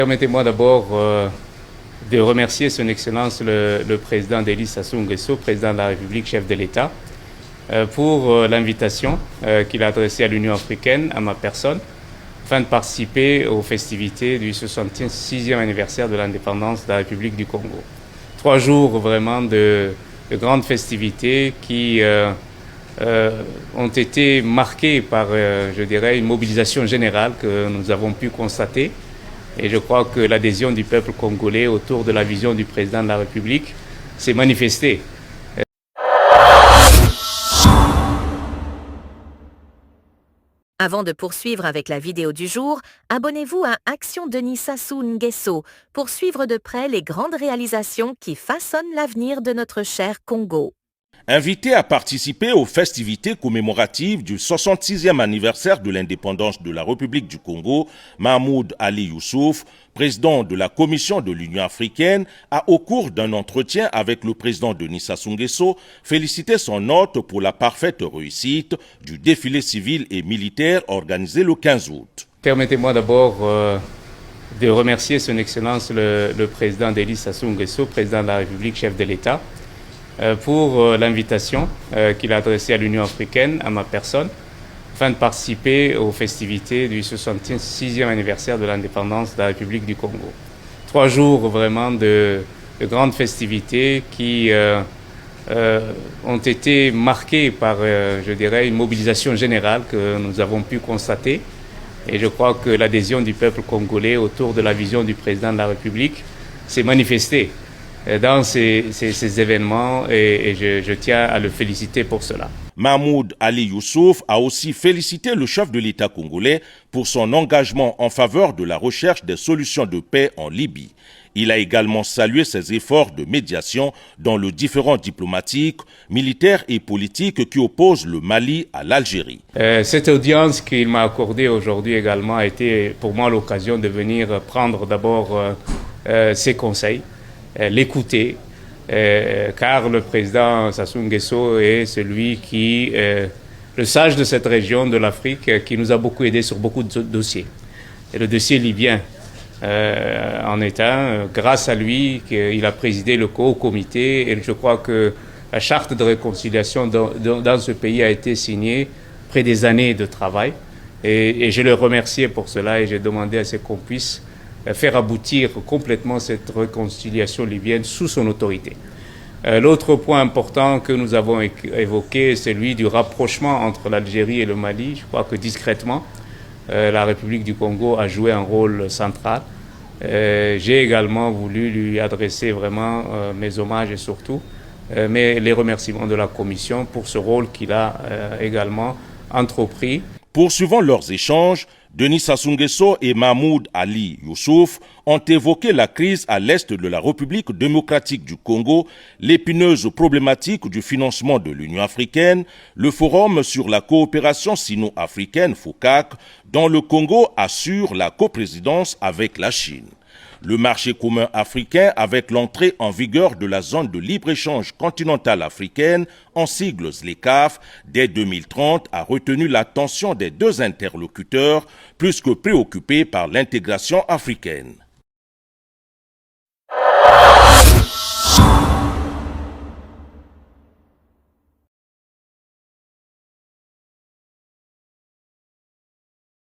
Permettez-moi d'abord de remercier Son Excellence le président Denis Sassou Nguesso, président de la République, chef de l'État, pour l'invitation qu'il a adressée à l'Union africaine, à ma personne, afin de participer aux festivités du 66e anniversaire de l'indépendance de la République du Congo. 3 jours vraiment de grandes festivités qui ont été marqués par, je dirais, une mobilisation générale que nous avons pu constater. Et je crois que l'adhésion du peuple congolais autour de la vision du président de la République s'est manifestée. Avant de poursuivre avec la vidéo du jour, abonnez-vous à Action Denis Sassou Nguesso pour suivre de près les grandes réalisations qui façonnent l'avenir de notre cher Congo. Invité à participer aux festivités commémoratives du 66e anniversaire de l'indépendance de la République du Congo, Mahmoud Ali Youssouf, président de la Commission de l'Union africaine, a au cours d'un entretien avec le président Denis Sassou Nguesso félicité son hôte pour la parfaite réussite du défilé civil et militaire organisé le 15 août. Permettez-moi d'abord de remercier Son Excellence le président Denis Sassou Nguesso, président de la République, chef de l'État, pour l'invitation qu'il a adressée à l'Union africaine, à ma personne, afin de participer aux festivités du 66e anniversaire de l'indépendance de la République du Congo. 3 jours vraiment de grandes festivités qui ont été marquées par, je dirais, une mobilisation générale que nous avons pu constater. Et je crois que l'adhésion du peuple congolais autour de la vision du président de la République s'est manifestée dans ces événements et je tiens à le féliciter pour cela. Mahmoud Ali Youssouf a aussi félicité le chef de l'État congolais pour son engagement en faveur de la recherche des solutions de paix en Libye. Il a également salué ses efforts de médiation dans le différend diplomatique, militaire et politique qui oppose le Mali à l'Algérie. Cette audience qu'il m'a accordée aujourd'hui également a été pour moi l'occasion de venir prendre d'abord ses conseils, l'écouter, car le président Sassou Nguesso est celui qui, le sage de cette région de l'Afrique, qui nous a beaucoup aidé sur beaucoup de dossiers. Et le dossier libyen en est un. Grâce à lui, il a présidé le comité et je crois que la charte de réconciliation dans ce pays a été signée après des années de travail. Et je le remerciais pour cela et j'ai demandé à ce qu'on puisse faire aboutir complètement cette réconciliation libyenne sous son autorité. L'autre point important que nous avons évoqué, c'est celui du rapprochement entre l'Algérie et le Mali. Je crois que discrètement, la République du Congo a joué un rôle central. J'ai également voulu lui adresser vraiment mes hommages et surtout mais les remerciements de la Commission pour ce rôle qu'il a également entrepris. Poursuivant leurs échanges, Denis Sassou Nguesso et Mahmoud Ali Youssouf ont évoqué la crise à l'est de la République démocratique du Congo, l'épineuse problématique du financement de l'Union africaine, le forum sur la coopération sino-africaine FOCAC, dont le Congo assure la coprésidence avec la Chine. Le marché commun africain, avec l'entrée en vigueur de la zone de libre-échange continentale africaine, en sigles les CAF, dès 2030, a retenu l'attention des deux interlocuteurs, plus que préoccupés par l'intégration africaine.